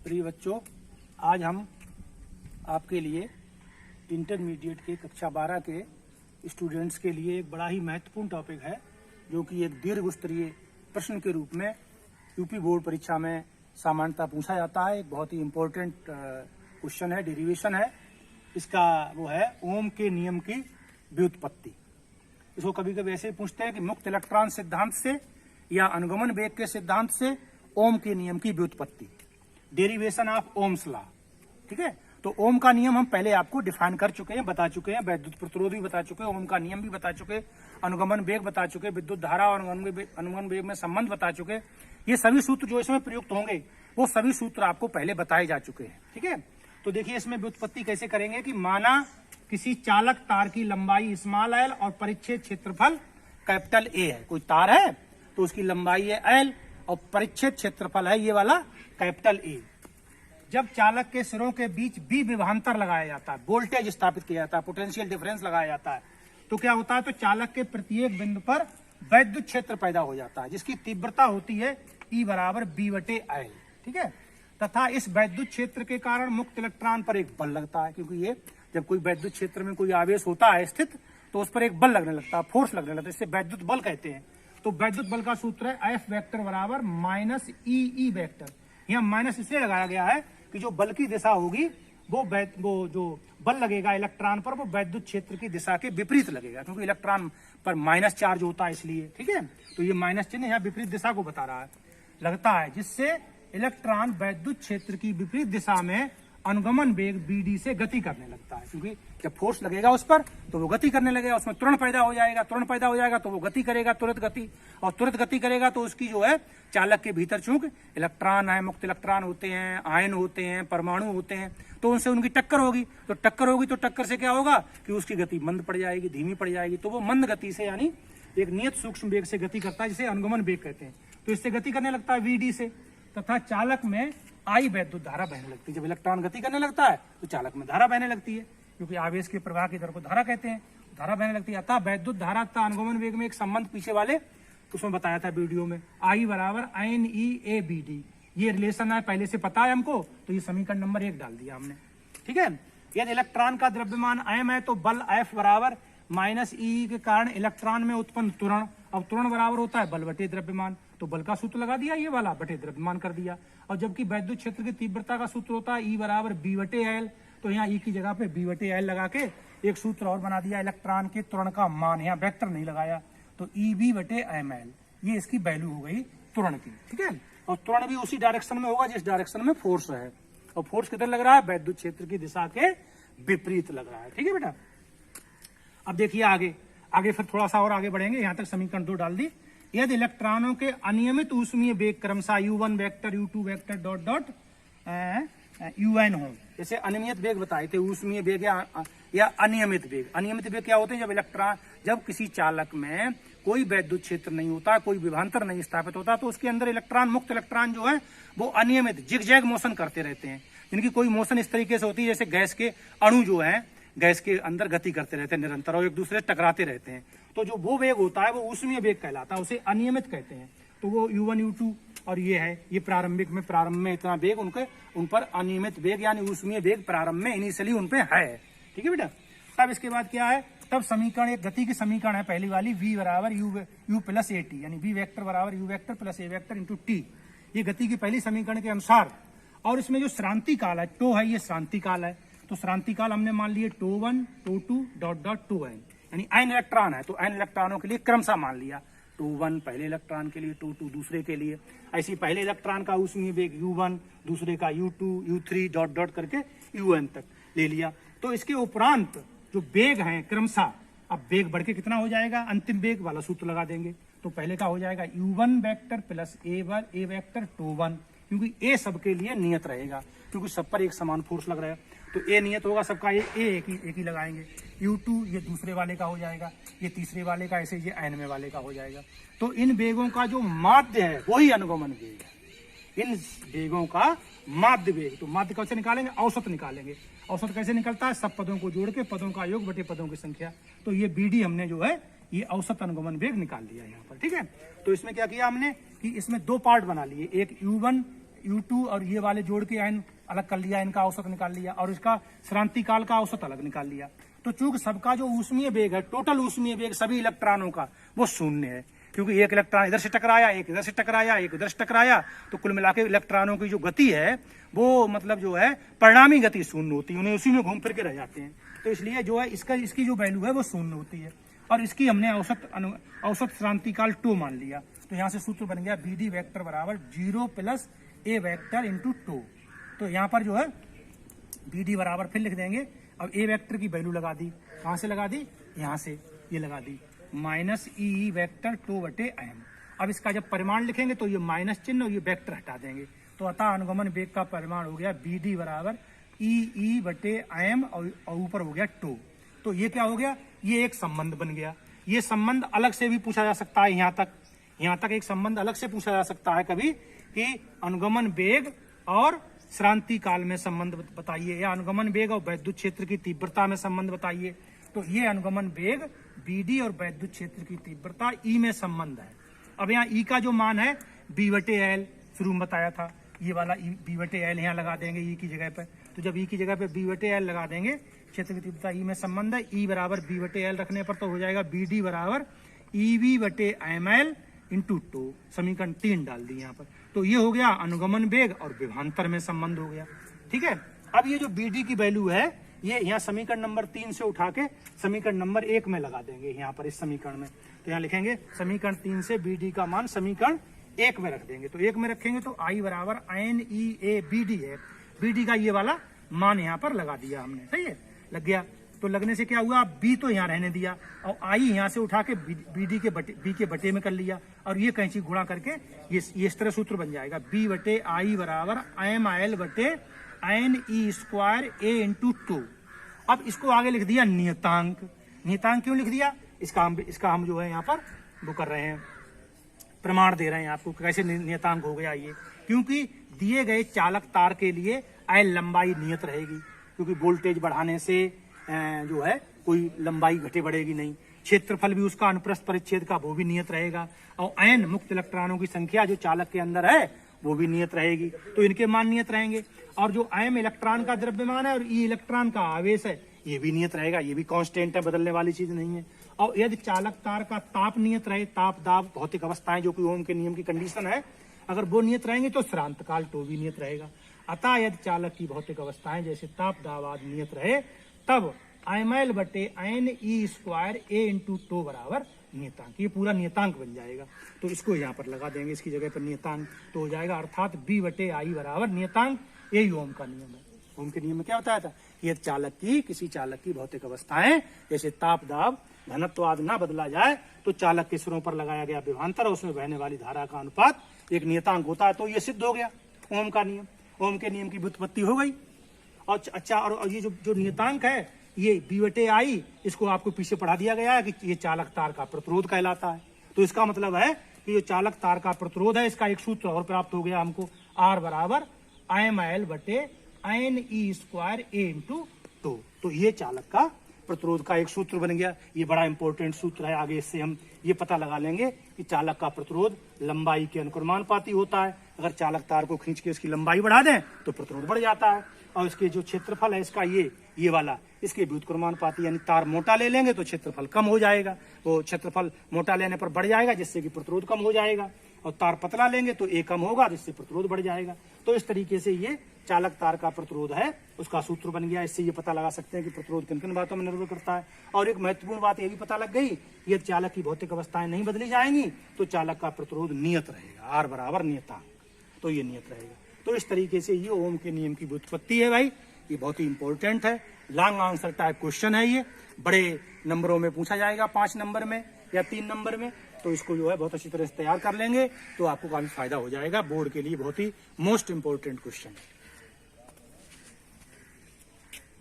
प्रिय बच्चों, आज हम आपके लिए इंटरमीडिएट के कक्षा 12 के स्टूडेंट्स के लिए एक बड़ा ही महत्वपूर्ण टॉपिक है, जो कि एक दीर्घ स्तरीय प्रश्न के रूप में यूपी बोर्ड परीक्षा में सामान्यतः पूछा जाता है। एक बहुत ही इम्पोर्टेंट क्वेश्चन है, डेरिवेशन है इसका। वो है ओम के नियम की व्युत्पत्ति। इसको कभी कभी ऐसे पूछते हैं कि मुक्त इलेक्ट्रॉन सिद्धांत से या अनुगमन वेग के सिद्धांत से ओम के नियम की व्युत्पत्ति, डेरिवेशन ऑफ ओम्स लॉ। ठीक है, तो ओम का नियम हम पहले आपको डिफाइन कर चुके हैं, बता चुके हैं। वैद्युत प्रतिरोध भी बता चुके हैं, ओम का नियम भी बता चुके, अनुगमन वेग बता चुके, विद्युत धारा और अनुगमन वेग में संबंध बता चुके। ये सभी सूत्र जो इसमें प्रयुक्त होंगे वो सभी सूत्र आपको पहले बताए जा चुके हैं। ठीक है, तो देखिए इसमें व्युत्पत्ति कैसे करेंगे कि माना किसी चालक तार की लंबाई स्मॉल एल और परिच्छेद क्षेत्रफल कैपिटल ए है। कोई तार है तो उसकी लंबाई है एल और परिच्छेद क्षेत्रफल है ये वाला कैपिटल ए। जब चालक के सिरों के बीच बी विभवांतर लगाया जाता है, वोल्टेज स्थापित किया जाता है, पोटेंशियल डिफरेंस लगाया जाता है, तो क्या होता है, तो चालक के प्रत्येक बिंदु पर वैद्युत क्षेत्र पैदा हो जाता है, जिसकी तीव्रता होती है E बराबर B/L। ठीक है, तथा इस वैद्युत क्षेत्र के कारण मुक्त इलेक्ट्रॉन पर एक बल लगता है, क्योंकि ये जब कोई वैद्युत क्षेत्र में कोई आवेश होता है स्थित, तो उस पर एक बल लगने लगता है, फोर्स लगने लगता है, इसे वैद्युत बल कहते हैं। तो वैद्युत बल का सूत्र है F वेक्टर बराबर माइनस ई वेक्टर। यहाँ माइनस इसलिए लगाया गया है कि जो बल की दिशा होगी वो जो बल लगेगा इलेक्ट्रॉन पर, वो वैद्युत क्षेत्र की दिशा के विपरीत लगेगा, क्योंकि इलेक्ट्रॉन पर माइनस चार्ज होता है इसलिए। ठीक है, तो ये माइनस चिन्ह यहाँ विपरीत दिशा को बता रहा है, लगता है, जिससे इलेक्ट्रॉन वैद्युत क्षेत्र की विपरीत दिशा में अनुगमन वेग BD से गति करने लगता है, क्योंकि जब फोर्स लगेगा उस पर तो वो गति करने लगेगा, उसमें त्वरण पैदा हो जाएगा, त्वरण पैदा हो जाएगा तो वो गति करेगा, तुरंत गति, और तुरंत गति करेगा तो उसकी जो है चालक के भीतर चूंकि इलेक्ट्रॉन है, मुक्त इलेक्ट्रॉन होते हैं, आयन होते हैं, परमाणु होते हैं, तो उनसे उनकी टक्कर होगी। तो टक्कर से क्या होगा कि उसकी गति मंद पड़ जाएगी, धीमी पड़ जाएगी। तो वो मंद गति से, यानी एक नियत सूक्ष्म वेग से गति करता है, जिसे अनुगमन वेग कहते हैं। तो इससे गति करने लगता है VD से, तथा चालक में I वैद्युत धारा बहने लगती है। जब इलेक्ट्रॉन गति करने लगता है तो चालक में धारा बहने लगती है, क्योंकि आवेश के प्रवाह की दर को धारा कहते हैं, धारा बहने लगती है। अतः वैद्युत धारा तथा अनुगमन वेग में एक संबंध पीछे वाले उसमें बताया था वीडियो में, I बराबर NE/ABD। ये रिलेशन है, पहले से पता है हमको, तो ये समीकरण नंबर 1 डाल दिया हमने। ठीक है, यदि इलेक्ट्रॉन का द्रव्यमान m है तो बल F बराबर माइनस E के कारण इलेक्ट्रॉन में उत्पन्न त्वरण, अब त्वरण बराबर होता है बल बटे द्रव्यमान, तो बल का सूत्र लगा दिया, ये वाला बटे द्रव्यमान कर दिया। और जबकि वैद्युत क्षेत्र की तीव्रता का सूत्र होता है E बराबर B/L, तो यहाँ E की जगह पे B/L लगा के एक सूत्र और बना दिया, इलेक्ट्रॉन के त्वरण का मान, यहाँ वेक्टर नहीं लगाया, तो EB/ml, ये इसकी वैल्यू हो गई त्वरण की। ठीक है, और त्वरण भी उसी डायरेक्शन में होगा जिस डायरेक्शन में फोर्स है, और फोर्स किधर लग रहा है, वैद्युत क्षेत्र की दिशा के विपरीत लग रहा है। ठीक है बेटा, अब देखिए आगे फिर थोड़ा सा और आगे बढ़ेंगे, यहाँ तक समीकरण 2 डाल दी। यदि इलेक्ट्रॉनों के अनियमित ऊष्मीय वेग क्रमशः U1 vector, U2 vector dot UN हो, जैसे अनियमित वेग बताए थे, ऊष्मीय वेग या अनियमित वेग। अनियमित वेग क्या होते हैं, जब किसी चालक में कोई वैद्युत क्षेत्र नहीं होता, कोई विभवांतर नहीं स्थापित होता, तो उसके अंदर इलेक्ट्रॉन, मुक्त इलेक्ट्रॉन जो है वो अनियमित जिगजैग मोशन करते रहते हैं, जिनकी कोई मोशन इस तरीके से होती है जैसे गैस के अणु जो है गैस के अंदर गति करते रहते हैं निरंतर, और एक दूसरे से टकराते रहते हैं। तो जो वो वेग होता है वो ऊष्मीय वेग कहलाता है, उसे अनियमित कहते हैं। तो वो U1 U2 और ये है, ये प्रारंभ में इतना वेग उन पर अनियमित वेग यानी ऊष्मीय वेग प्रारंभ में इनिशियली उन पे है। ठीक है बेटा, तब इसके बाद क्या है, तब समीकरण, एक गति की समीकरण है पहली वाली, V बराबर U प्लस AT, यानी V वेक्टर बराबर U vector plus A vector into T, ये गति की पहली समीकरण के अनुसार। और इसमें जो श्रांति काल है, टो है, ये श्रांति काल है, तो श्रांति काल हमने मान लिए τ1 τ2 डॉट 2n, यानी n इलेक्ट्रॉन है तो n इलेक्ट्रॉनों के लिए क्रमशः मान लिया, τ1 पहले इलेक्ट्रॉन के लिए, τ2 दूसरे के लिए, ऐसी पहले इलेक्ट्रॉन का ऊष्मीय वेग U1, दूसरे का U2 U3 डॉट करके UN तक ले लिया। तो इसके उपरांत जो वेग है क्रमशः, अब वेग बढ़ के कितना हो जाएगा, अंतिम वेग वाला सूत्र लगा देंगे, तो पहले का हो जाएगा U1 vector plus A vector τ1, क्योंकि A सबके लिए नियत रहेगा, क्योंकि सब पर एक समान फोर्स लग रहा है, तो A नियत होगा सबका, एक ही लगाएंगे। U2 ये दूसरे वाले का हो जाएगा, ये तीसरे वाले का, ऐसे ये n में वाले का हो जाएगा। तो इन वेगों का जो माध्य है वही अनुगमन वेग है, इन वेगों का माध्य वेग। तो माध्य कैसे निकालेंगे, औसत निकालेंगे। औसत कैसे निकलता है, सब पदों को जोड़ के पदों का योग बटे पदों की संख्या। तो ये BD हमने जो है ये औसत अनुगमन वेग निकाल लिया यहाँ पर। ठीक है, तो इसमें क्या किया हमने कि इसमें 2 पार्ट बना लिए, एक U2 और ये वाले जोड़ के n अलग कर लिया, इनका औसत निकाल लिया और इसका श्रांति काल का औसत अलग निकाल लिया। तो चूंकि सबका जो ऊष्मीय वेग है, टोटल ऊष्मीय वेग सभी इलेक्ट्रॉनों का वो शून्य है, क्योंकि एक इलेक्ट्रॉन इधर से टकराया, एक इधर से टकराया, एक उधर से टकराया, तो कुल मिला के इलेक्ट्रॉनों की जो गति है वो मतलब जो है परिणामी गति शून्य होती है, उन्हें उसी में घूम फिर के रह जाते हैं। तो इसलिए जो है इसकी जो वैल्यू है वो शून्य होती है और इसकी हमने औसत श्रांतिकाल टो मान लिया। तो यहाँ से सूत्र बन गया BD वेक्टर बराबर 0 + A वेक्टर इंटू टो। तो यहाँ पर जो है BD बराबर फिर लिख देंगे, अब A वेक्टर की वैल्यू लगा दी, कहाँ से लगा दी, यहाँ से ये लगा दी, -E वेक्टर टो बटे m। अब इसका जब परिमाण लिखेंगे तो ये माइनस चिन्ह और ये वेक्टर हटा देंगे, तो अतः अनुगमन वेग का परिमाण हो गया BD बराबर E बटे m और ऊपर हो गया टो। तो ये क्या हो गया, ये एक संबंध बन गया। ये संबंध अलग से भी पूछा जा सकता है, यहाँ तक एक संबंध अलग से पूछा जा सकता है कभी कि अनुगमन वेग और श्रांति काल में संबंध बताइए, या अनुगमन वेग और वैद्युत क्षेत्र की तीव्रता में संबंध बताइए। तो ये अनुगमन वेग BD और वैद्युत क्षेत्र की तीव्रता E में संबंध है। अब यहाँ E का जो मान है B/L शुरू में बताया था, ये वाला B/L यहाँ लगा देंगे E की जगह पे। तो जब E की जगह पे B/L लगा देंगे, क्षेत्र की तीव्रता E में संबंध है, E बराबर B/L रखने पर तो हो जाएगा BD बराबर EV/ml इंटू टो। समीकरण 3 डाल दी यहाँ पर। तो ये हो गया अनुगमन वेग और विभवांतर में संबंध हो गया। ठीक है, अब ये जो BD की वैल्यू है ये यहाँ समीकरण नंबर 3 से उठा के समीकरण नंबर 1 में लगा देंगे, यहाँ पर इस समीकरण में। तो यहाँ लिखेंगे समीकरण 3 से BD का मान समीकरण 1 में रख देंगे। तो 1 में रखेंगे तो I बराबर NEABD है, BD का ये वाला मान यहाँ पर लगा दिया हमने, सही है, लग गया। तो लगने से क्या हुआ, B तो यहाँ रहने दिया और I यहाँ से उठा के BD के B के बटे में कर लिया और ये कैंची गुणा करके ये इस तरह सूत्र बन जाएगा B/I बराबर ML बटे NE² A इंटू टो। अब इसको आगे लिख दिया नियतांक। नियतांक क्यों लिख दिया, इसका हम जो है यहाँ पर वो कर रहे हैं, प्रमाण दे रहे हैं आपको कैसे नियतांक हो गया ये, क्योंकि दिए गए चालक तार के लिए L लंबाई नियत रहेगी, क्योंकि वोल्टेज बढ़ाने से जो है कोई लंबाई घटे बढ़ेगी नहीं। क्षेत्रफल भी उसका अनुप्रस्थ परिच्छेद का वो भी नियत रहेगा और n मुक्त इलेक्ट्रॉनों की संख्या जो चालक के अंदर है वो भी नियत रहेगी, तो इनके मान नियत रहेंगे। और जो m इलेक्ट्रॉन का द्रव्यमान है और E इलेक्ट्रॉन का आवेश है ये भी नियत रहेगा, ये भी कांस्टेंट है, बदलने वाली चीज नहीं है। और यदि चालक तार का ताप नियत रहे, ताप दाब भौतिक अवस्थाएं जो कि ओम के नियम की कंडीशन है, अगर वो नियत रहेंगे तो श्रांत काल टो भी नियत रहेगा। अतः यदि चालक की भौतिक अवस्थाएं जैसे ताप दाब आदि नियत रहे तब ML बटे NE² A इंटू टो बराबर नियतांक, ये पूरा नियतांक बन जाएगा। तो इसको यहाँ पर लगा देंगे, इसकी जगह पर नियतांक तो हो जाएगा, अर्थात B/I बराबर नियतांक। यही ओम का नियम है। ओम के नियम में क्या बताया था, ये किसी चालक की भौतिक अवस्थाएं जैसे ताप दाब घनत्व आदि ना बदला जाए तो चालक के सिरों पर लगाया गया विभवांतर और उसमें बहने वाली धारा का अनुपात एक नियतांक होता है। तो ये सिद्ध हो गया ओम का नियम, ओम के नियम की व्युत्पत्ति हो गई। और अच्छा, और ये जो नियतांक है ये B/I, इसको आपको पीछे पढ़ा दिया गया है कि ये चालक तार का प्रतिरोध कहलाता है। तो इसका मतलब है कि जो चालक तार का प्रतिरोध है इसका एक सूत्र और प्राप्त हो गया हमको, R बराबर ML बटे NE² A इंटू टो। तो ये चालक का प्रतिरोध का एक सूत्र बन गया। ये बड़ा इंपॉर्टेंट सूत्र है, आगे इससे हम ये पता लगा लेंगे कि चालक का प्रतिरोध लंबाई के अनुक्रमानुपाती होता है। अगर चालक तार को खींच के इसकी लंबाई बढ़ा दें तो प्रतिरोध बढ़ जाता है, और इसके जो क्षेत्रफल है इसका ये वाला, इसके व्युत्क्रमानुपाती यानी तार मोटा ले लेंगे तो क्षेत्रफल कम हो जाएगा, वो क्षेत्रफल मोटा लेने पर बढ़ जाएगा जिससे कि प्रतिरोध कम हो जाएगा, और तार पतला लेंगे तो A कम होगा जिससे प्रतिरोध बढ़ जाएगा। तो इस तरीके से ये चालक तार का प्रतिरोध है उसका सूत्र बन गया। इससे ये पता लगा सकते हैं कि प्रतिरोध किन किन बातों में निर्भर करता है। और एक महत्वपूर्ण बात ये भी पता लग गई, यदि चालक की भौतिक अवस्थाएं नहीं बदली जाएंगी तो चालक का प्रतिरोध नियत रहेगा, R बराबर नियतांक, तो ये नियत रहेगा। तो इस तरीके से ये ओम के नियम की व्युत्पत्ति है भाई, ये बहुत ही इंपॉर्टेंट है, लॉन्ग आंसर टाइप क्वेश्चन है। ये बड़े नंबरों में पूछा जाएगा, 5 नंबर में या 3 नंबर में। तो इसको जो है बहुत अच्छी तरह से तैयार कर लेंगे तो आपको काफी फायदा हो जाएगा। बोर्ड के लिए बहुत ही मोस्ट इंपॉर्टेंट क्वेश्चन है।